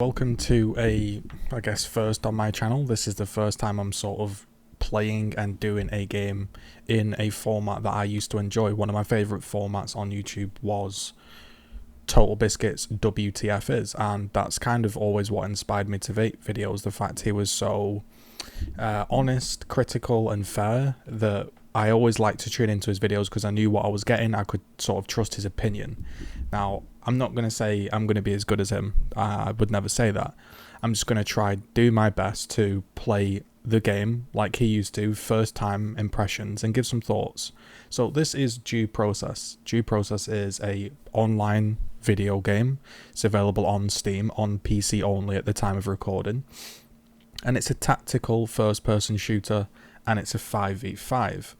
Welcome to I guess, first on my channel. This is the first time I'm sort of playing and doing a game in a format that I used to enjoy. One of my favourite formats on YouTube was Total Biscuit's WTF Is, and that's kind of always what inspired me to make videos. The fact he was so honest, critical and fair that I always liked to tune into his videos because I knew what I was getting. I could sort of trust his opinion. Now, I'm not going to say I'm going to be as good as him. I would never say that. I'm just going to try do my best to play the game like he used to, first time impressions, and give some thoughts. So this is Due Process. Due Process is a online video game. It's available on Steam, on PC only at the time of recording. And it's a tactical first-person shooter, and it's a 5v5.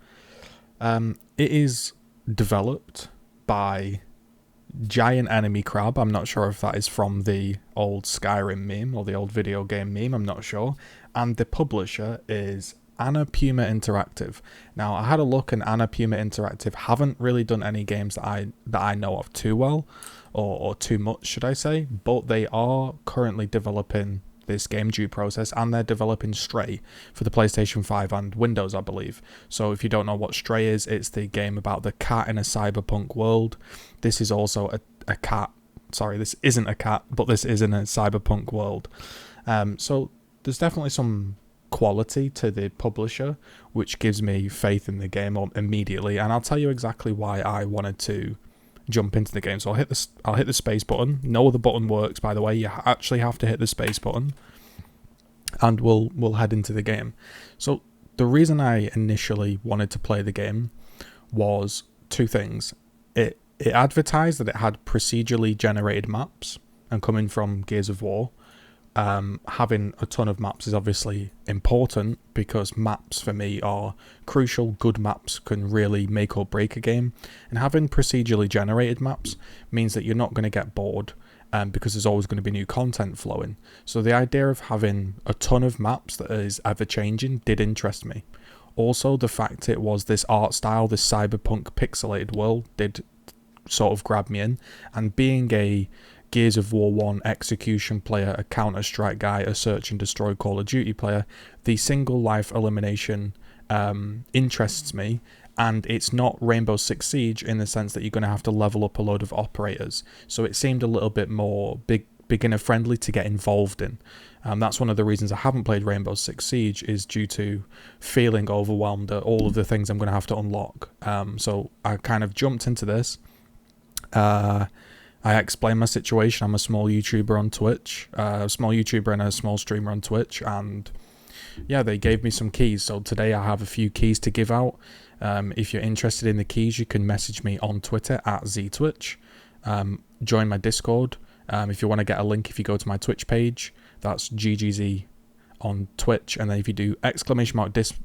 It is developed by Giant Enemy Crab. I'm not sure if that is from the old Skyrim meme or the old video game meme, I'm not sure. And the publisher is Anna Puma Interactive. Now, I had a look, and Anna Puma Interactive haven't really done any games that I know of too well, or too much, should I say, but they are currently developing this game, Due Process, and they're developing Stray for the PlayStation 5 and Windows, I believe. So if you don't know what Stray is, it's the game about the cat in a cyberpunk world. This is also a cat. Sorry, this isn't a cat, but this is in a cyberpunk world. So there's definitely some quality to the publisher, which gives me faith in the game immediately, and I'll tell you exactly why I wanted to jump into the game. So I'll hit the space button. No other button works, by the way. You actually have to hit the space button, and we'll head into the game. So the reason I initially wanted to play the game was two things. It advertised that it had procedurally generated maps, and coming from Gears of War, having a ton of maps is obviously important, because maps for me are crucial. Good maps can really make or break a game, and having procedurally generated maps means that you're not going to get bored, because there's always going to be new content flowing. So the idea of having a ton of maps that is ever changing did interest me. Also, the fact it was this art style, this cyberpunk pixelated world, did sort of grab me in, and being a Gears of War 1 execution player, a Counter-Strike guy, a Search and Destroy Call of Duty player, the single life elimination interests me, and it's not Rainbow Six Siege in the sense that you're going to have to level up a load of operators. So it seemed a little bit more beginner friendly to get involved in. That's one of the reasons I haven't played Rainbow Six Siege, is due to feeling overwhelmed at all of the things I'm going to have to unlock. So I kind of jumped into this. I explained my situation. I'm a small YouTuber on Twitch, a small YouTuber and a small streamer on Twitch, and yeah, they gave me some keys. So today I have a few keys to give out. If you're interested in the keys, you can message me on Twitter at ZTwitch. Join my Discord. If you want to get a link, if you go to my Twitch page, that's GGZII on Twitch, and then if you do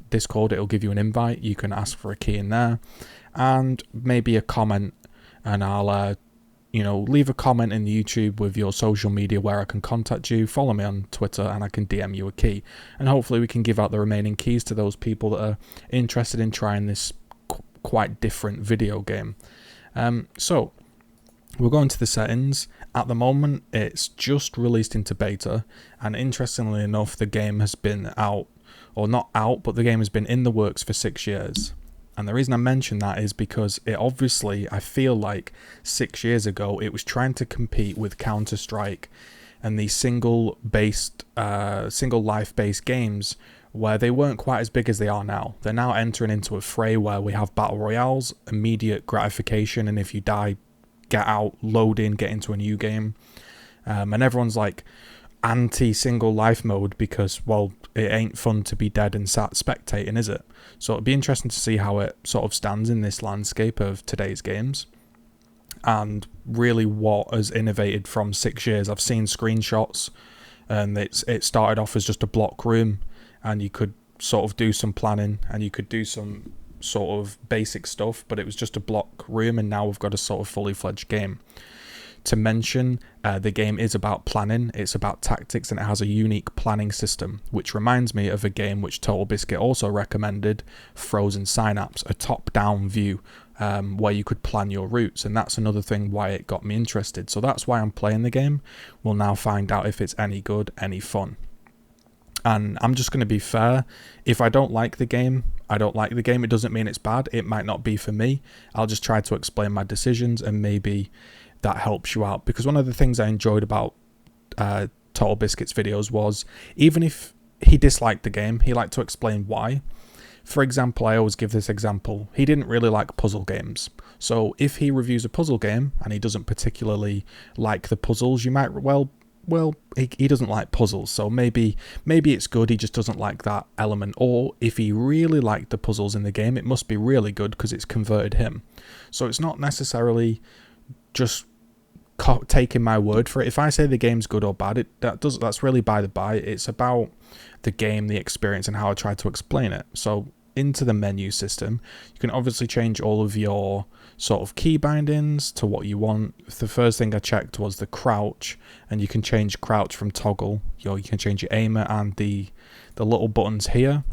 !Discord, it'll give you an invite. You can ask for a key in there, and maybe a comment, and I'll leave a comment in YouTube with your social media where I can contact you. Follow me on Twitter and I can DM you a key. And hopefully we can give out the remaining keys to those people that are interested in trying this quite different video game. So we'll go into the settings. At the moment, it's just released into beta. And interestingly enough, the game has been out, or not out, but the game has been in the works for 6 years. And the reason I mention that is because it obviously, I feel like 6 years ago, it was trying to compete with Counter-Strike and these single life-based games where they weren't quite as big as they are now. They're now entering into a fray where we have battle royales, immediate gratification, and if you die, get out, load in, get into a new game. And everyone's like anti-single life mode because, well, it ain't fun to be dead and sat spectating, is it? So it'd be interesting to see how it sort of stands in this landscape of today's games, and really what has innovated from 6 years. I've seen screenshots, and it started off as just a block room, and you could sort of do some planning, and you could do some sort of basic stuff, but it was just a block room, and now we've got a sort of fully fledged game. to mention, the game is about planning, it's about tactics, and it has a unique planning system, which reminds me of a game which Total Biscuit also recommended, Frozen Synapse, a top-down view where you could plan your routes, and that's another thing why it got me interested. So that's why I'm playing the game. We'll now find out if it's any good, any fun. And I'm just going to be fair. If I don't like the game, I don't like the game. It doesn't mean it's bad. It might not be for me. I'll just try to explain my decisions, and maybe that helps you out. Because one of the things I enjoyed about Total Biscuit's videos was, even if he disliked the game, he liked to explain why. For example, I always give this example. He didn't really like puzzle games. So if he reviews a puzzle game and he doesn't particularly like the puzzles, you might, well, he doesn't like puzzles, so maybe it's good, he just doesn't like that element. Or if he really liked the puzzles in the game, it must be really good because it's converted him. So it's not necessarily just taking my word for it. If I say the game's good or bad, that's really by the by. It's about the game, the experience, and how I try to explain it. So into the menu system, you can obviously change all of your sort of key bindings to what you want. The first thing I checked was the crouch, and you can change crouch from toggle. You can change your aimer and the little buttons here.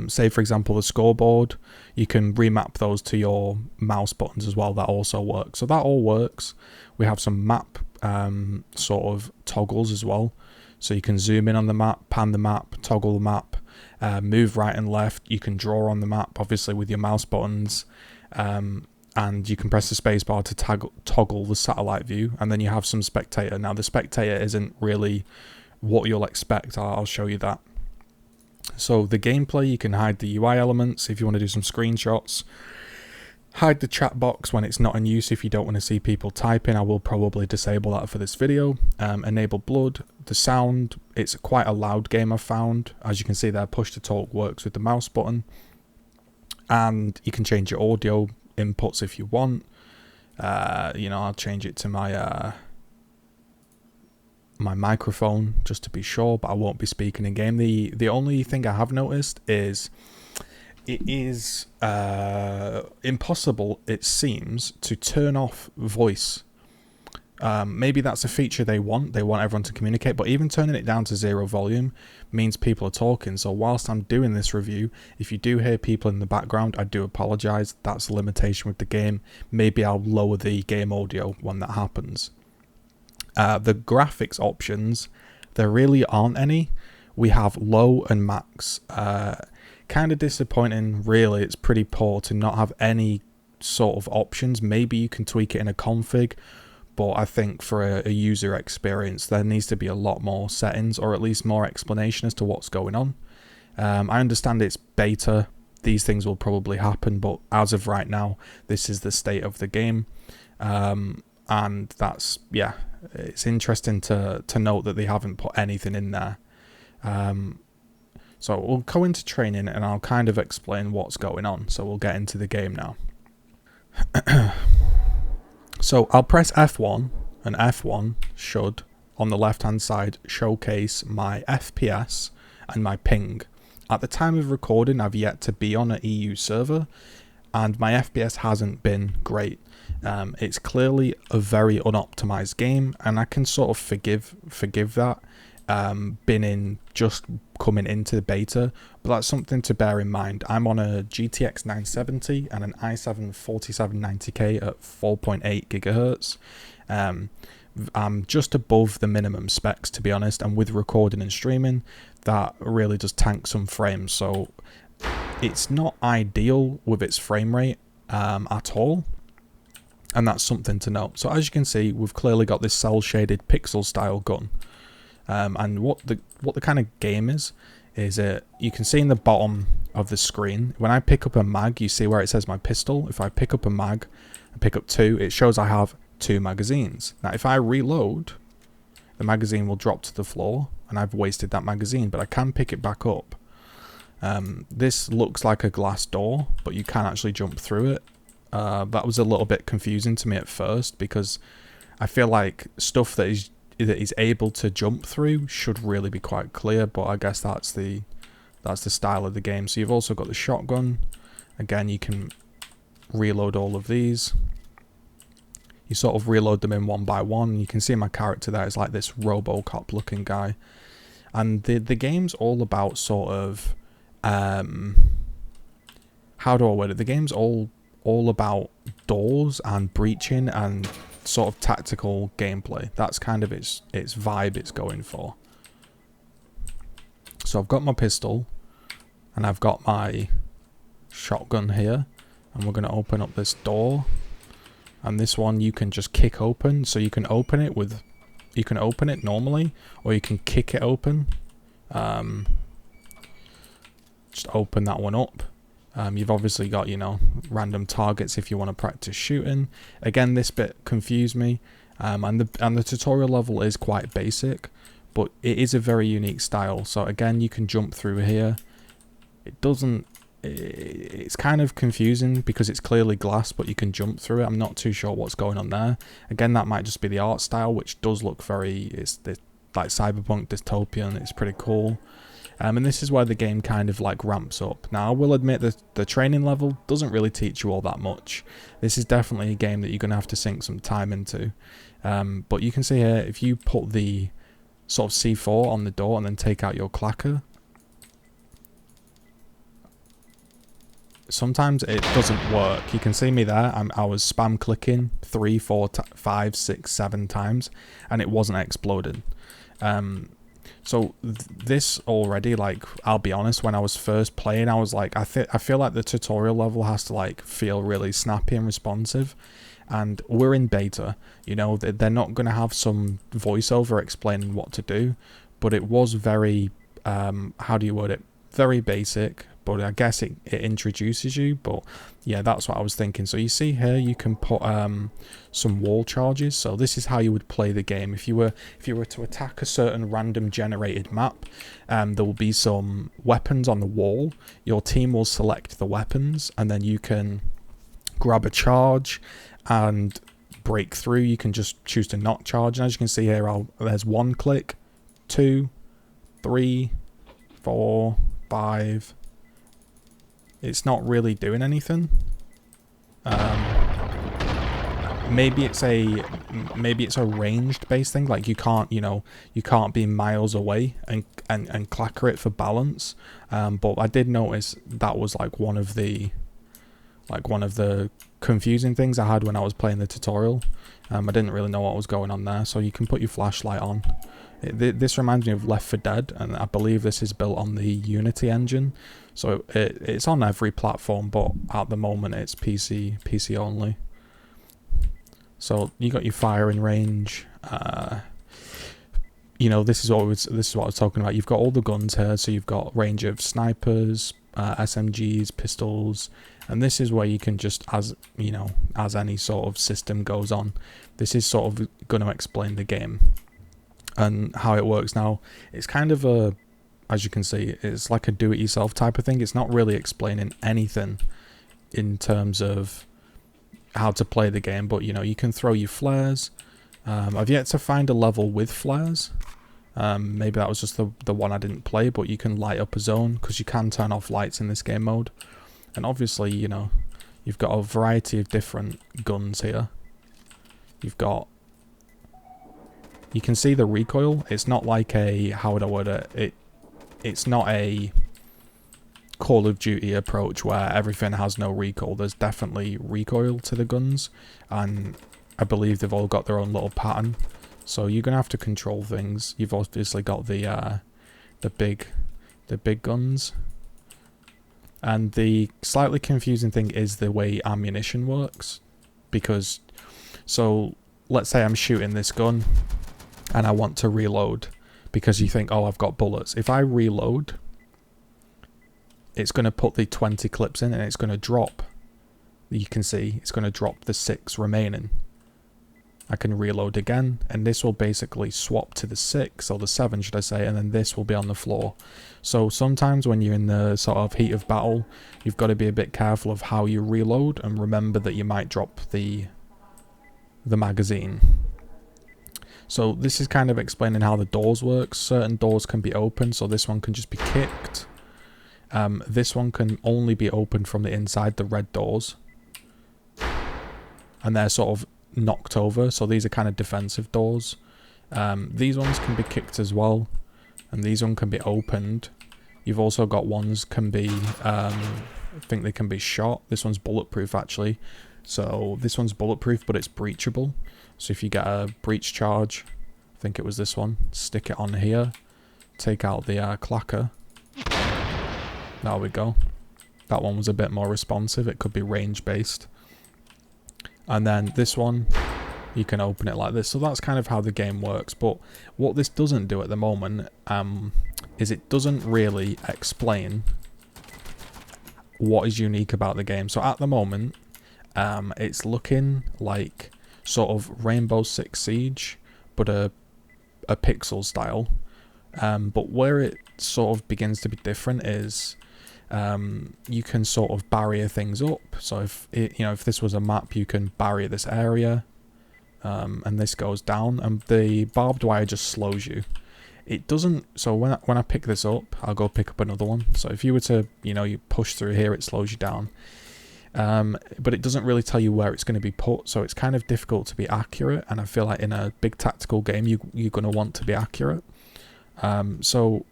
Say for example the scoreboard, you can remap those to your mouse buttons as well. That also works. So that all works. We have some map sort of toggles as well. So you can zoom in on the map, pan the map, toggle the map, move right and left. You can draw on the map, obviously, with your mouse buttons. And you can press the spacebar to toggle the satellite view. And then you have some spectator. Now, the spectator isn't really what you'll expect. I'll show you that. So the gameplay, you can hide the UI elements if you want to do some screenshots. Hide the chat box when it's not in use if you don't want to see people typing. I will probably disable that for this video. Enable blood. The sound, it's quite a loud game I've found. As you can see there, push to talk works with the mouse button. And you can change your audio inputs if you want. I'll change it to my my microphone just to be sure, but I won't be speaking in game. The only thing I have noticed is it is impossible, it seems, to turn off voice. Maybe that's a feature they want everyone to communicate, but even turning it down to 0 volume means people are talking. So whilst I'm doing this review, if you do hear people in the background, I do apologize. That's a limitation with the game. Maybe I'll lower the game audio when that happens. The graphics options, there really aren't any. We have low and max. Kind of disappointing, really. It's pretty poor to not have any sort of options. Maybe you can tweak it in a config, but I think for a user experience, there needs to be a lot more settings, or at least more explanation as to what's going on. I understand it's beta. These things will probably happen, but as of right now, this is the state of the game. And that's, yeah, it's interesting to note that they haven't put anything in there. So we'll go into training and I'll kind of explain what's going on. So we'll get into the game now. So I'll press F1, and F1 should, on the left hand side, showcase my FPS and my ping. At the time of recording, I've yet to be on an EU server, and my FPS hasn't been great. It's clearly a very unoptimized game, and I can sort of forgive that. Just coming into the beta, but that's something to bear in mind. I'm on a GTX 970 and an i7 4790K at 4.8 gigahertz. I'm just above the minimum specs, to be honest, and with recording and streaming, that really does tank some frames. So it's not ideal with its frame rate at all, and that's something to note. So as you can see, we've clearly got this cell shaded pixel style gun. And what the kind of game is you can see in the bottom of the screen, when I pick up a mag, you see where it says my pistol. If I pick up a mag and pick up 2, it shows I have 2 magazines. Now if I reload, the magazine will drop to the floor and I've wasted that magazine, but I can pick it back up. This looks like a glass door, but you can actually jump through it. That was a little bit confusing to me at first, because I feel like stuff that is able to jump through should really be quite clear, but I guess that's the style of the game. So you've also got the shotgun. Again, you can reload all of these. You sort of reload them in one by one. You can see my character there is like this RoboCop looking guy. And the game's all about sort of, how do I word it? The game's all about doors and breaching and sort of tactical gameplay. That's kind of its vibe it's going for. So I've got my pistol and I've got my shotgun here, and we're going to open up this door, and this one you can just kick open. So you can open it normally, or you can kick it open. Just open that one up. You've obviously got, you know, random targets if you want to practice shooting. Again, this bit confused me, and the tutorial level is quite basic, but it is a very unique style. So again, you can jump through here. It's kind of confusing because it's clearly glass, but you can jump through it. I'm not too sure what's going on there. Again, that might just be the art style, which does look it's like cyberpunk dystopian. It's pretty cool. And this is where the game kind of like ramps up. Now, I will admit that the training level doesn't really teach you all that much. This is definitely a game that you're going to have to sink some time into. But you can see here, if you put the sort of C4 on the door and then take out your clacker, sometimes it doesn't work. You can see me there. I was spam clicking 3, 4, 5, 6, 7 times, and it wasn't exploding. So this already, like, I'll be honest, when I was first playing, I was like, I feel like the tutorial level has to like feel really snappy and responsive. And we're in beta, you know, they're not going to have some voiceover explaining what to do, but it was very, how do you word it? Very basic, but I guess it introduces you. But yeah, that's what I was thinking. So you see here, you can put some wall charges. So this is how you would play the game. If you were to attack a certain random generated map, there will be some weapons on the wall. Your team will select the weapons, and then you can grab a charge and break through. You can just choose to not charge. And as you can see here, there's 1 click, 2, 3, 4, 5. It's not really doing anything. Maybe it's a ranged based thing. Like you can't be miles away and clacker it for balance. But I did notice that was like one of the confusing things I had when I was playing the tutorial. I didn't really know what was going on there. So you can put your flashlight on. This reminds me of Left 4 Dead, and I believe this is built on the Unity engine. So it's on every platform, but at the moment it's PC only. So you got your firing range. You know, this is what I was talking about. You've got all the guns here, so you've got range of snipers, SMGs, pistols, and this is where you can just, as any sort of system goes on, this is sort of going to explain the game and how it works. Now, it's kind of as you can see, it's like a do-it-yourself type of thing. It's not really explaining anything in terms of how to play the game, but you can throw your flares. I've yet to find a level with flares. Maybe that was just the one I didn't play, but you can light up a zone because you can turn off lights in this game mode. And obviously, you've got a variety of different guns here. You can see the recoil. It's not like how would I word it? It's not a Call of Duty approach where everything has no recoil. There's definitely recoil to the guns, and I believe they've all got their own little pattern. So you're gonna have to control things. You've obviously got the big guns, and the slightly confusing thing is the way ammunition works. Because, so let's say I'm shooting this gun and I want to reload, because you think, oh, I've got bullets. If I reload, it's going to put the 20 clips in and it's going to drop. You can see it's going to drop the 6 remaining. I can reload again, and this will basically swap to the 6, or the 7 should I say, and then this will be on the floor. So sometimes when you're in the sort of heat of battle, you've got to be a bit careful of how you reload, and remember that you might drop the magazine. So this is kind of explaining how the doors work. Certain doors can be open, so this one can just be kicked. This one can only be opened from the inside, the red doors. And they're sort of knocked over, so these are kind of defensive doors. These ones can be kicked as well, and these ones can be opened. You've also got ones can be, I think they can be shot. This one's bulletproof actually. So this one's bulletproof, but it's breachable. So if you get a breach charge, I think it was this one, stick it on here, take out the clacker. There we go. That one was a bit more responsive. It could be range based. And then this one, you can open it like this. So that's kind of how the game works. But what this doesn't do at the moment is it doesn't really explain what is unique about the game. So at the moment, it's looking like sort of Rainbow Six Siege, but a pixel style. But where it sort of begins to be different is you can sort of barrier things up. So if if this was a map, you can barrier this area, and this goes down, and the barbed wire just slows you. It doesn't. So when I pick this up, I'll go pick up another one. So if you were to you push through here, it slows you down. But it doesn't really tell you where it's going to be put, so it's kind of difficult to be accurate, and I feel like in a big tactical game you're going to want to be accurate. So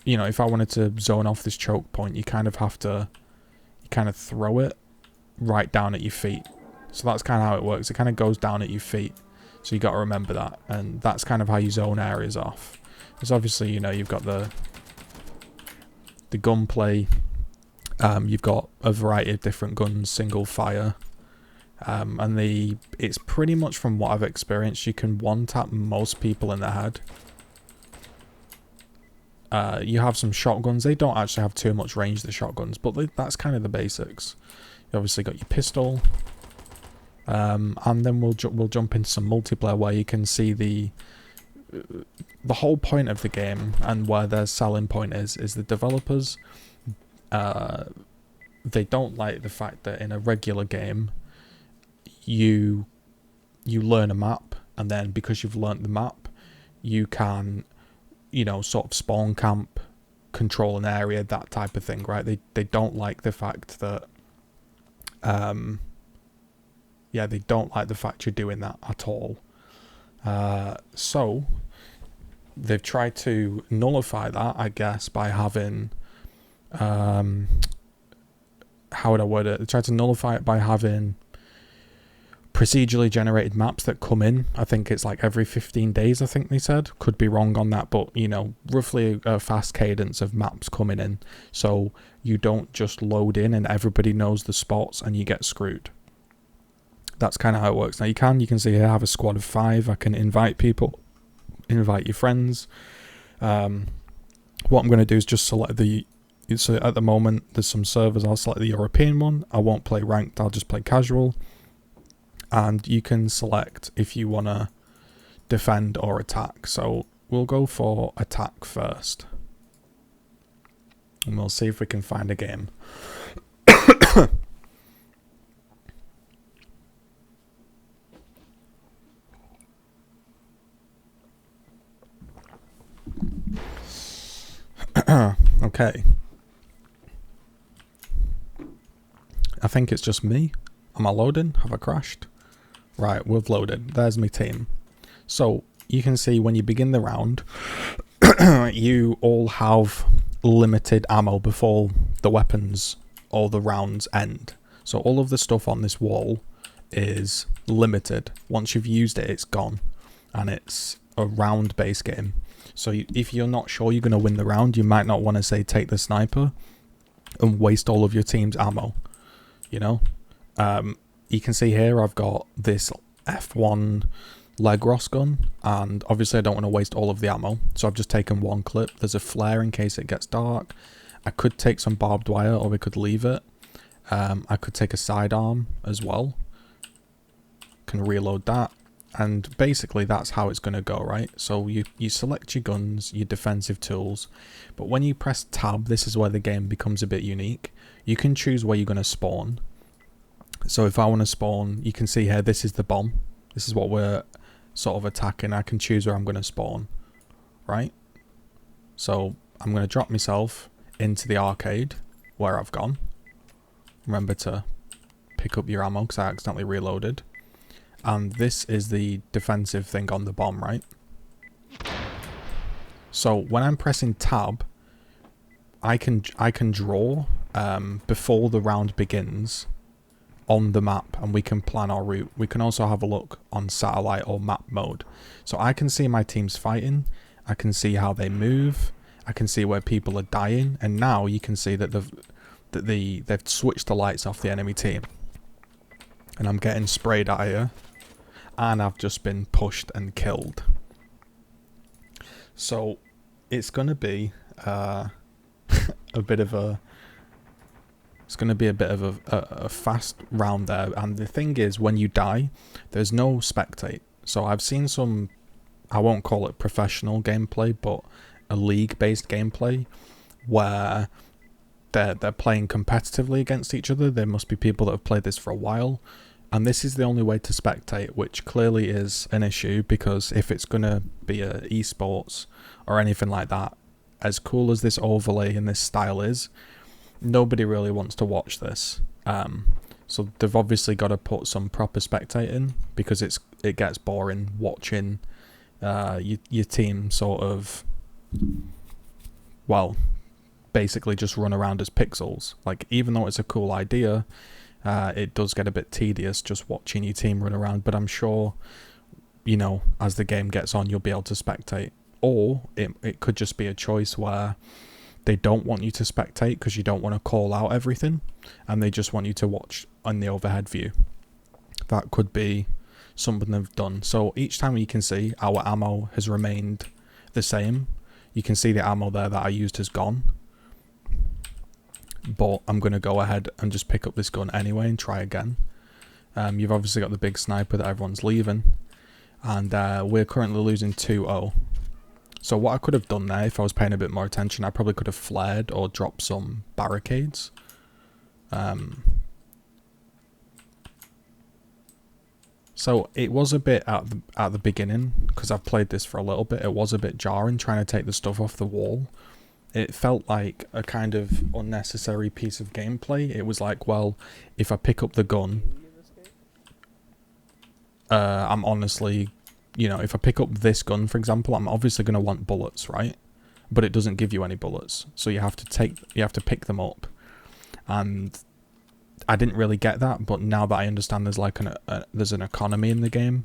if I wanted to zone off this choke point, you kind of have to throw it right down at your feet. So that's kind of how it works. It kind of goes down at your feet, so you got to remember that, and that's kind of how you zone areas off. Because obviously you've got the gunplay. You've got a variety of different guns, single fire, and it's pretty much, from what I've experienced, you can one-tap most people in the head. You have some shotguns. They don't actually have too much range, the shotguns, but that's kind of the basics. You obviously got your pistol, and then we'll jump into some multiplayer where you can see the whole point of the game and where their selling point is the developers. They don't like the fact that in a regular game you learn a map, and then because you've learnt the map you can sort of spawn camp, control an area, that type of thing, right? They don't like the fact that they don't like the fact you're doing that at all. So they've tried to nullify that, I guess, by having how would I word it? They tried to nullify it by having procedurally generated maps that come in. I think it's like every 15 days, I think they said. Could be wrong on that, but roughly a fast cadence of maps coming in, so you don't just load in and everybody knows the spots and you get screwed. That's kind of how it works. Now you can see here I have a squad of 5. I can invite people, invite your friends. What I'm going to do is just select so at the moment there's some servers. I'll select the European one. I won't play ranked, I'll just play casual. And you can select if you want to defend or attack. So we'll go for attack first, and we'll see if we can find a game. Okay. I think it's just me. Am I loading? Have I crashed? Right, we've loaded. There's my team. So you can see when you begin the round, you all have limited ammo before the weapons or the rounds end. So all of the stuff on this wall is limited. Once you've used it, it's gone, and it's a round-based game. So if you're not sure you're going to win the round, you might not want to say take the sniper and waste all of your team's ammo. You can see here I've got this F1 Legros gun, and obviously I don't want to waste all of the ammo, so I've just taken one clip. There's a flare in case it gets dark. I could take some barbed wire, or we could leave it. I could take a sidearm as well. Can reload that. And basically that's how it's going to go, right? So you select your guns, your defensive tools, but when you press tab, this is where the game becomes a bit unique. You can choose where you're going to spawn. So if I want to spawn, you can see here, this is the bomb. This is what we're sort of attacking. I can choose where I'm going to spawn, right? So I'm going to drop myself into the arcade where I've gone. Remember to pick up your ammo because I accidentally reloaded. and this is the defensive thing on the bomb, right? So when I'm pressing tab, I can draw before the round begins on the map, and we can plan our route. We can also have a look on satellite or map mode. So I can see my teams fighting, I can see how they move, I can see where people are dying, and now you can see that they've switched the lights off the enemy team. And I'm getting sprayed at here, and I've just been pushed and killed. So it's gonna be a bit of a fast round there. And the thing is, when you die, there's no spectate. So I've seen some, I won't call it professional gameplay, but a league-based gameplay where they're playing competitively against each other. There must be people that have played this for a while, and this is the only way to spectate, which clearly is an issue, because if it's going to be a esports or anything like that, as cool as this overlay and this style is, nobody really wants to watch this. So they've obviously got to put some proper spectating, because it gets boring watching your team sort of, well, basically just run around as pixels. Like, even though it's a cool idea, it does get a bit tedious just watching your team run around. But I'm sure, you know, as the game gets on, you'll be able to spectate. Or it could just be a choice where they don't want you to spectate because you don't want to call out everything, and they just want you to watch on the overhead view. That could be something they've done. So each time you can see our ammo has remained the same. You can see the ammo there that I used has gone. But I'm going to go ahead and just pick up this gun anyway and try again. You've obviously got the big sniper that everyone's leaving. And we're currently losing 2-0. So what I could have done there, if I was paying a bit more attention, I probably could have flared or dropped some barricades. So it was a bit at the beginning, because I've played this for a little bit, it was a bit jarring trying to take the stuff off the wall. It felt like a kind of unnecessary piece of gameplay. It was like, well, if I pick up the gun, I'm honestly, you know, if I pick up this gun, for example, I'm obviously going to want bullets, right? But it doesn't give you any bullets, so you have to pick them up. And I didn't really get that, but now that I understand there's like there's an economy in the game,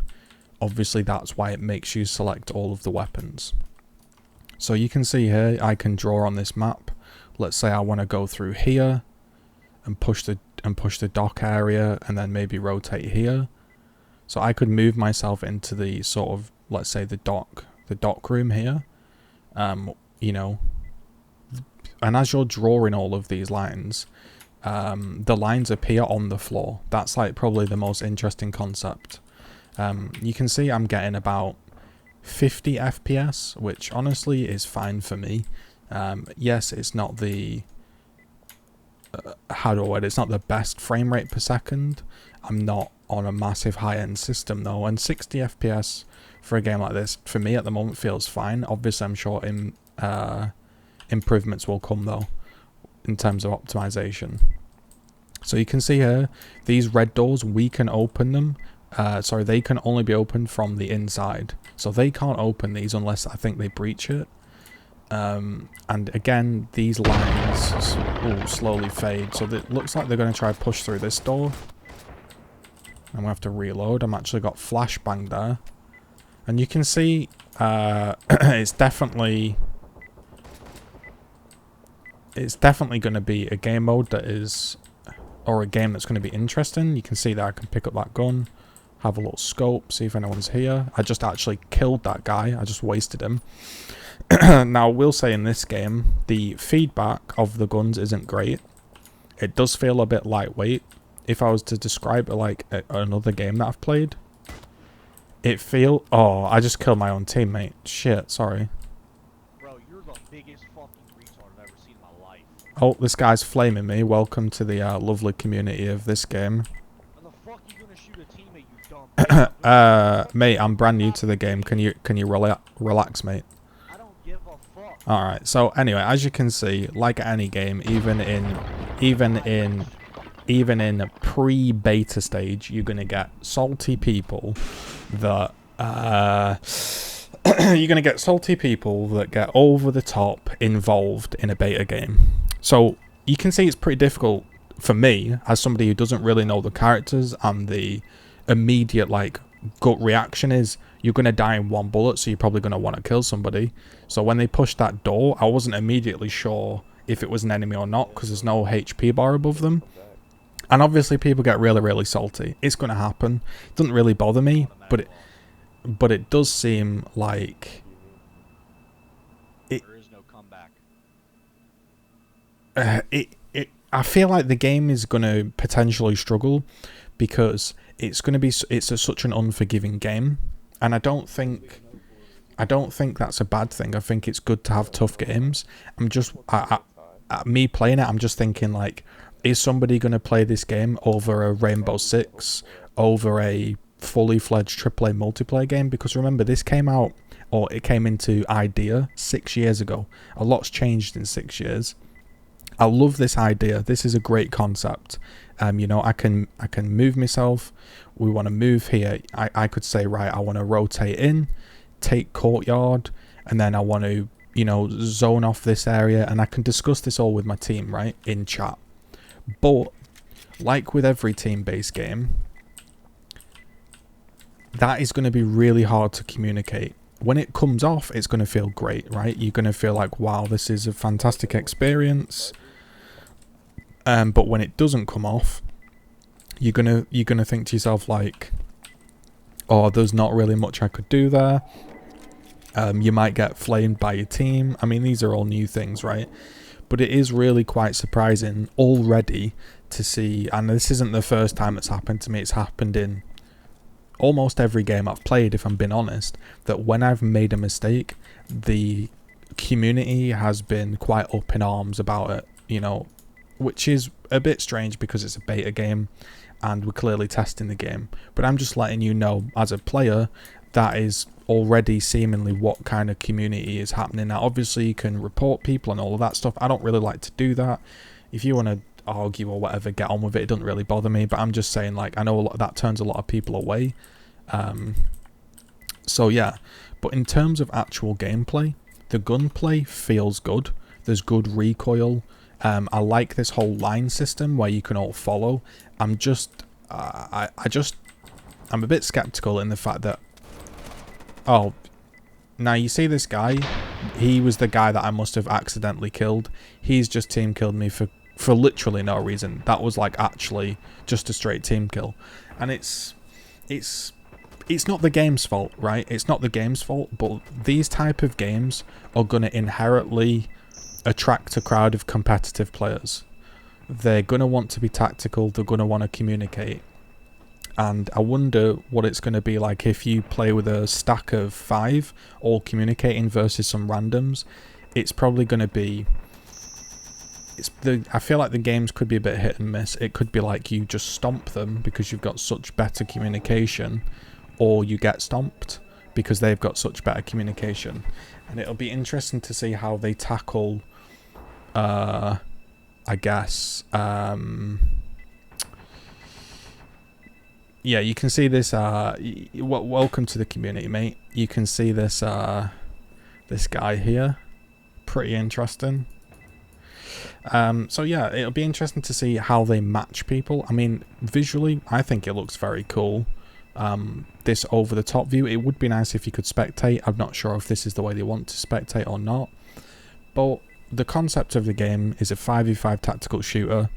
obviously that's why it makes you select all of the weapons. So you can see here, I can draw on this map. Let's say I want to go through here and push the dock area, and then maybe rotate here. So I could move myself into the sort of, let's say the dock room here. You know, and as you're drawing all of these lines, the lines appear on the floor. That's like probably the most interesting concept. You can see I'm getting about 50 FPS, which honestly is fine for me. Yes, it's not the it's not the best frame rate per second. I'm not on a massive high-end system though, and 60 FPS for a game like this for me at the moment feels fine. Obviously I'm sure improvements will come though in terms of optimization. So you can see here, these red doors, we can open them. Sorry, they can only be opened from the inside. So they can't open these unless I think they breach it. And again, these lines slowly fade. So it looks like they're going to try to push through this door. I'm going to have to reload. I'm actually got flashbang there. And you can see it's definitely going to be a game mode that is, or a game that's going to be interesting. You can see that I can pick up that gun, have a little scope, see if anyone's here. I just actually killed that guy. I just wasted him. Now, I will say in this game, the feedback of the guns isn't great. It does feel a bit lightweight. If I was to describe it like another game that I've played, oh, I just killed my own teammate. Shit, sorry. Bro, you're the biggest fucking retard I've ever seen in my life. Oh, this guy's flaming me. Welcome to the lovely community of this game. How the fuck are you gonna shoot a teammate, you dumb mate, I'm brand new to the game. Can you relax, mate? I don't give a fuck. Alright, so anyway, as you can see, like any game, even in even in a pre-beta stage, you're going to get salty people that get over the top involved in a beta game. So you can see it's pretty difficult for me, as somebody who doesn't really know the characters, and the immediate like gut reaction is you're going to die in one bullet, so you're probably going to want to kill somebody. So when they pushed that door, I wasn't immediately sure if it was an enemy or not, because there's no HP bar above them. And obviously people get really, really salty. It's going to happen. It doesn't really bother me, but it does seem like there is no comeback. I feel like the game is going to potentially struggle, because it's such an unforgiving game, and I don't think that's a bad thing. I think it's good to have tough games. Me playing it, I'm just thinking, like, is somebody going to play this game over a Rainbow Six, over a fully fledged AAA multiplayer game? Because remember, this came out, or it came into idea 6 years ago. A lot's changed in 6 years. I love this idea. This is a great concept. You know, I can move myself. We want to move here. I could say, right, I want to rotate in, take courtyard, and then I want to, you know, zone off this area, and I can discuss this all with my team, right, in chat. But like with every team-based game, that is going to be really hard to communicate. When it comes off, it's going to feel great, right? You're going to feel like, wow, this is a fantastic experience. But when it doesn't come off, you're gonna think to yourself, like, oh, there's not really much I could do there. You might get flamed by your team. I mean, these are all new things, right? But it is really quite surprising already to see, and this isn't the first time it's happened to me. It's happened in almost every game I've played, if I'm being honest, that when I've made a mistake, the community has been quite up in arms about it, you know, which is a bit strange because it's a beta game and we're clearly testing the game. But I'm just letting you know, as a player, that is already seemingly what kind of community is happening. Now, obviously, you can report people and all of that stuff. I don't really like to do that. If you want to argue or whatever, get on with it. It doesn't really bother me. But I'm just saying, like, I know that turns a lot of people away. So, yeah. But in terms of actual gameplay, the gunplay feels good. There's good recoil. I like this whole line system where you can all follow. I'm a bit skeptical in the fact that, oh, now you see this guy, he was the guy that I must have accidentally killed. He's just team killed me for literally no reason. That was like actually just a straight team kill. And it's not the game's fault, right? It's not the game's fault, but these type of games are going to inherently attract a crowd of competitive players. They're going to want to be tactical, they're going to want to communicate. And I wonder what it's going to be like if you play with a stack of 5 all communicating versus some randoms. It's probably going to be... I feel like the games could be a bit hit and miss. It could be like you just stomp them because you've got such better communication, or you get stomped because they've got such better communication. And it'll be interesting to see how they tackle, I guess, yeah, you can see this, welcome to the community, mate. You can see this, this guy here. Pretty interesting. So yeah, it'll be interesting to see how they match people. I mean, visually, I think it looks very cool. This over-the-top view, it would be nice if you could spectate. I'm not sure if this is the way they want to spectate or not. But the concept of the game is a 5v5 tactical shooter.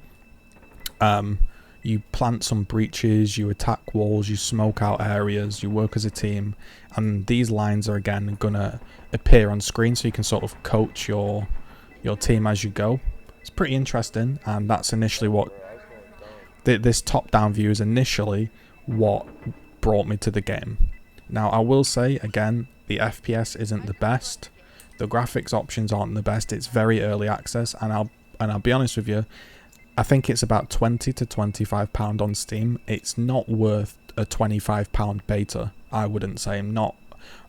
You plant some breaches, you attack walls, you smoke out areas, you work as a team. And these lines are, again, going to appear on screen so you can sort of coach your team as you go. It's pretty interesting, and that's initially what... This top-down view is initially what brought me to the game. Now, I will say, again, the FPS isn't the best. The graphics options aren't the best. It's very early access, and I'll be honest with you, I think it's about £20 to £25 on Steam. It's not worth a £25 beta, I wouldn't say. Not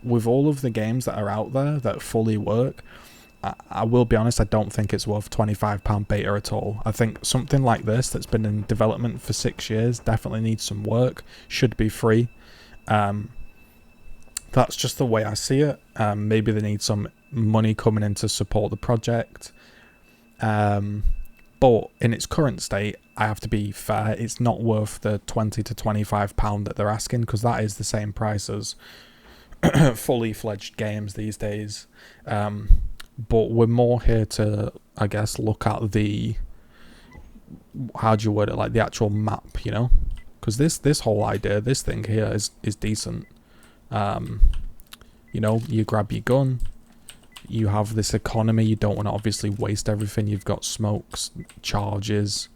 with all of the games that are out there that fully work. I will be honest, I don't think it's worth £25 beta at all. I think something like this that's been in development for 6 years definitely needs some work, should be free. That's just the way I see it. Maybe they need some money coming in to support the project. But in its current state, I have to be fair, it's not worth the £20 to £25 that they're asking, because that is the same price as fully fledged games these days. But we're more here to, I guess, look at the, how do you word it, like the actual map, you know? Because this whole idea, this thing here is decent. You know, you grab your gun, you have this economy, you don't want to obviously waste everything, you've got smokes, charges.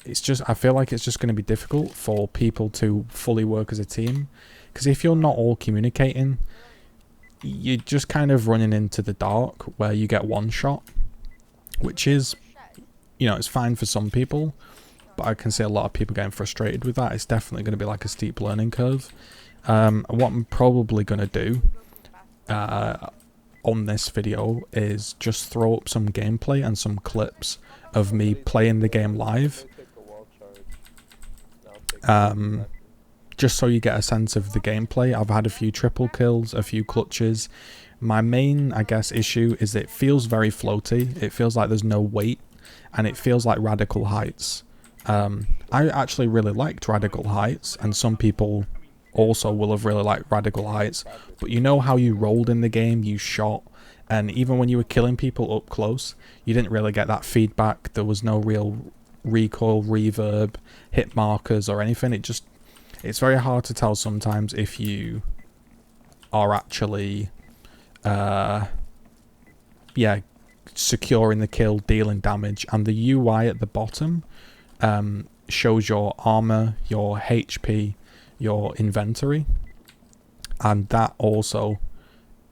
It's just, I feel like it's just going to be difficult for people to fully work as a team, because if you're not all communicating, you're just kind of running into the dark where you get one shot, which is, you know, it's fine for some people, but I can see a lot of people getting frustrated with that. It's definitely going to be like a steep learning curve. What I'm probably going to do on this video is just throw up some gameplay and some clips of me playing the game live, just so you get a sense of the gameplay. I've had a few triple kills, a few clutches. My main, I guess, issue is it feels very floaty. It feels like there's no weight, and it feels like Radical Heights. I actually really liked Radical Heights, and some people also will have really liked Radical Heights, but you know how you rolled in the game, you shot, and even when you were killing people up close, you didn't really get that feedback. There was no real recoil, reverb, hit markers or anything. It's very hard to tell sometimes if you are actually securing the kill, dealing damage. And the UI at the bottom shows your armor, your HP, your inventory, and that also,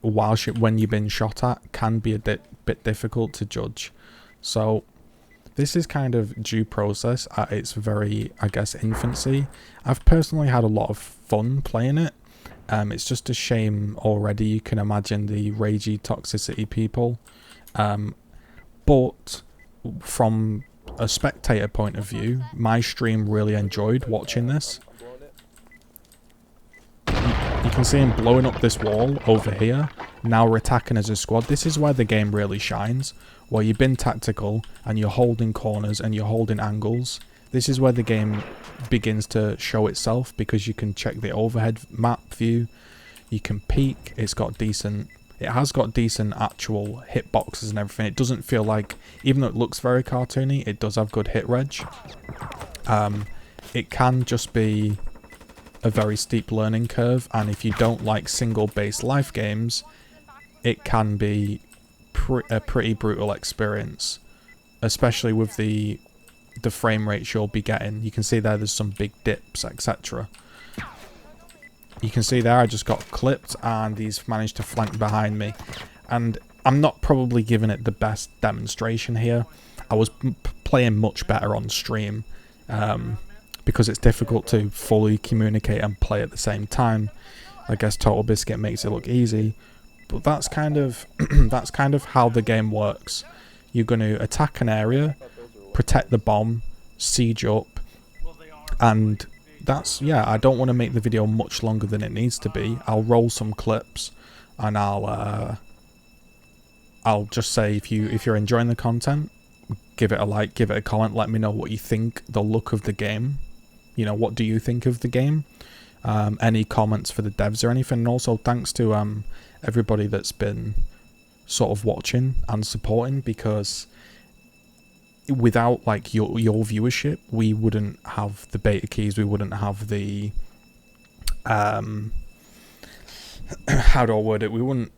when you've been shot at, can be a bit difficult to judge. So this is kind of due process at its very, I guess, infancy. I've personally had a lot of fun playing it. It's just a shame already, you can imagine the ragey toxicity people. But from a spectator point of view, my stream really enjoyed watching this. You can see him blowing up this wall over here. Now we're attacking as a squad. This is where the game really shines, where you've been tactical and you're holding corners and you're holding angles. This is where the game begins to show itself, because you can check the overhead map view, you can peek. It has got decent actual hitboxes and everything. It doesn't feel like, even though it looks very cartoony, it does have good hit reg. It can just be a very steep learning curve, and if you don't like single based life games, it can be a pretty brutal experience, especially with the frame rates you'll be getting. You can see there's some big dips, etc. You can see there I just got clipped and he's managed to flank behind me, and I'm not probably giving it the best demonstration here. I was playing much better on stream, because it's difficult to fully communicate and play at the same time. I guess Total Biscuit makes it look easy, but that's kind of that's kind of how the game works. You're going to attack an area, protect the bomb, siege up, and that's, yeah, I don't want to make the video much longer than it needs to be. I'll roll some clips, and I'll just say, if you're enjoying the content, give it a like, give it a comment, let me know what you think, the look of the game. You know, what do you think of the game? Any comments for the devs or anything? And also thanks to everybody that's been sort of watching and supporting, because without like your viewership, we wouldn't have the beta keys, we wouldn't have the how do I word it, we wouldn't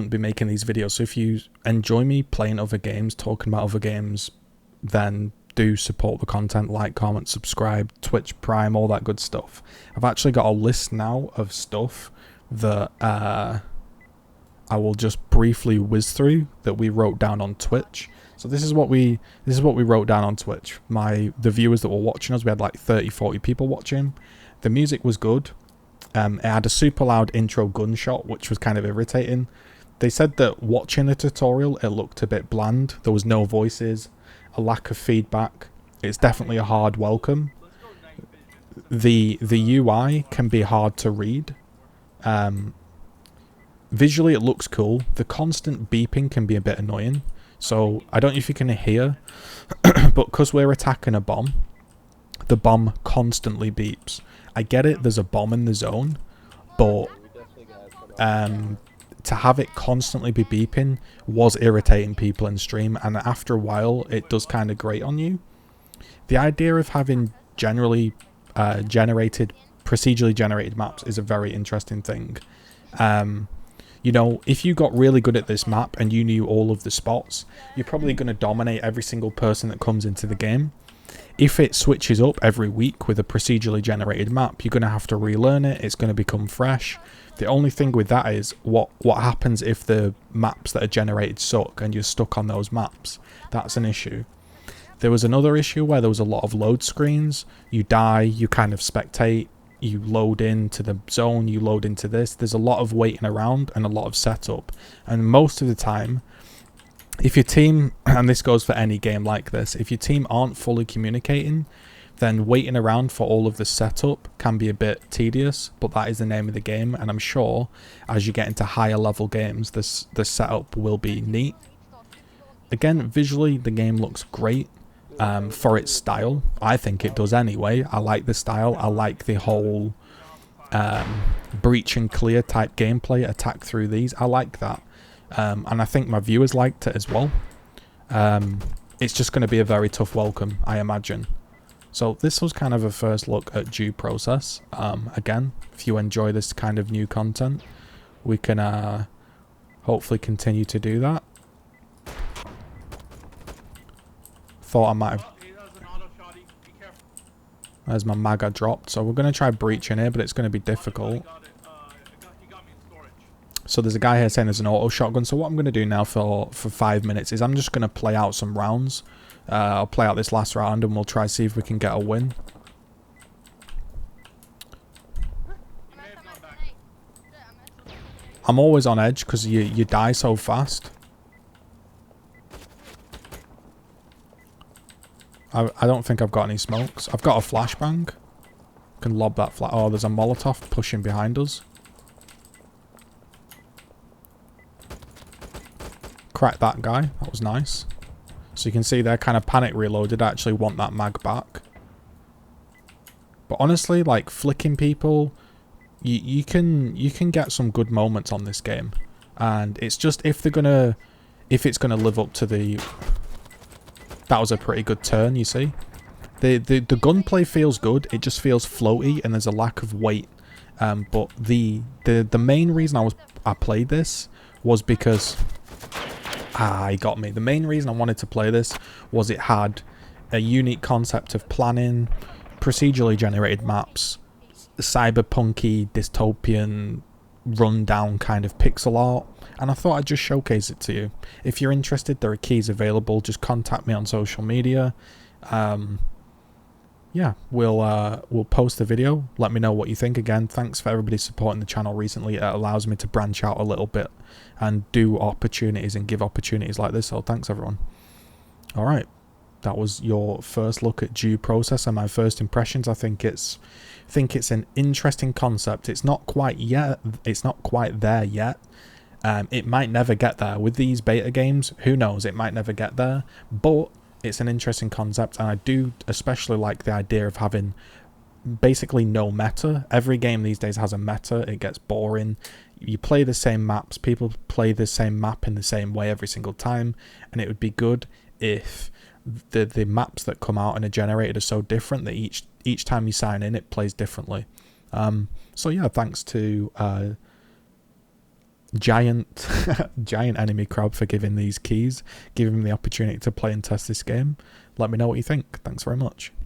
be making these videos. So if you enjoy me playing other games, talking about other games, then do support the content, like, comment, subscribe, Twitch Prime, all that good stuff. I've actually got a list now of stuff that I will just briefly whiz through that we wrote down on Twitch. So this is what we wrote down on Twitch. The viewers that were watching us, we had like 30-40 people watching. The music was good. It had a super loud intro gunshot, which was kind of irritating. They said that watching the tutorial, it looked a bit bland. There was no voices, a lack of feedback. It's definitely a hard welcome. The UI can be hard to read. Visually, it looks cool. The constant beeping can be a bit annoying. So I don't know if you can hear, but because we're attacking a bomb, the bomb constantly beeps. I get it, there's a bomb in the zone, but to have it constantly be beeping was irritating people in stream, and after a while it does kind of grate on you. The idea of having procedurally generated maps is a very interesting thing. You know, if you got really good at this map and you knew all of the spots, you're probably going to dominate every single person that comes into the game. If it switches up every week with a procedurally generated map, you're going to have to relearn it. It's going to become fresh. The only thing with that is what happens if the maps that are generated suck and you're stuck on those maps. That's an issue. There was another issue where there was a lot of load screens. You die, you kind of spectate, you load into the zone, you load into this. There's a lot of waiting around and a lot of setup. And most of the time, if your team, and this goes for any game like this, if your team aren't fully communicating, then waiting around for all of the setup can be a bit tedious, but that is the name of the game, and I'm sure as you get into higher level games, the setup will be neat. Again, visually, the game looks great for its style. I think it does anyway. I like the style. I like the whole breach and clear type gameplay, attack through these. I like that. And I think my viewers liked it as well. It's just going to be a very tough welcome, I imagine. So this was kind of a first look at Due Process. Again, if you enjoy this kind of new content, we can hopefully continue to do that. Thought I might have... There's my maga dropped. So we're going to try breaching here, but it's going to be difficult. So there's a guy here saying there's an auto shotgun. So what I'm going to do now for 5 minutes is I'm just going to play out some rounds. I'll play out this last round and we'll try see if we can get a win. I'm always on edge because you die so fast. I don't think I've got any smokes. I've got a flashbang. Can lob that flat. Oh, there's a Molotov pushing behind us. Cracked that guy. That was nice. So you can see they're kind of panic reloaded. I actually want that mag back. But honestly, like flicking people, you can get some good moments on this game. And it's just if it's gonna live up to the... That was a pretty good turn, you see. The gunplay feels good. It just feels floaty and there's a lack of weight. But the main reason I played this was because he got me. The main reason I wanted to play this was it had a unique concept of planning, procedurally generated maps, cyberpunky, dystopian, rundown kind of pixel art, and I thought I'd just showcase it to you. If you're interested, there are keys available. Just contact me on social media. Yeah, we'll post the video. Let me know what you think. Again, thanks for everybody supporting the channel recently. It allows me to branch out a little bit and do opportunities and give opportunities like this. So thanks everyone. All right, that was your first look at Due Process and my first impressions. I think it's an interesting concept. It's not quite there yet. It might never get there with these beta games. Who knows? It might never get there, but it's an interesting concept, and I do especially like the idea of having basically no meta. Every game these days has a meta. It gets boring. You play the same maps. People play the same map in the same way every single time, and it would be good if the maps that come out and are generated are so different that each time you sign in, it plays differently. So yeah, thanks to giant enemy crowd for giving these keys, giving me the opportunity to play and test this game. Let me know what you think. Thanks very much.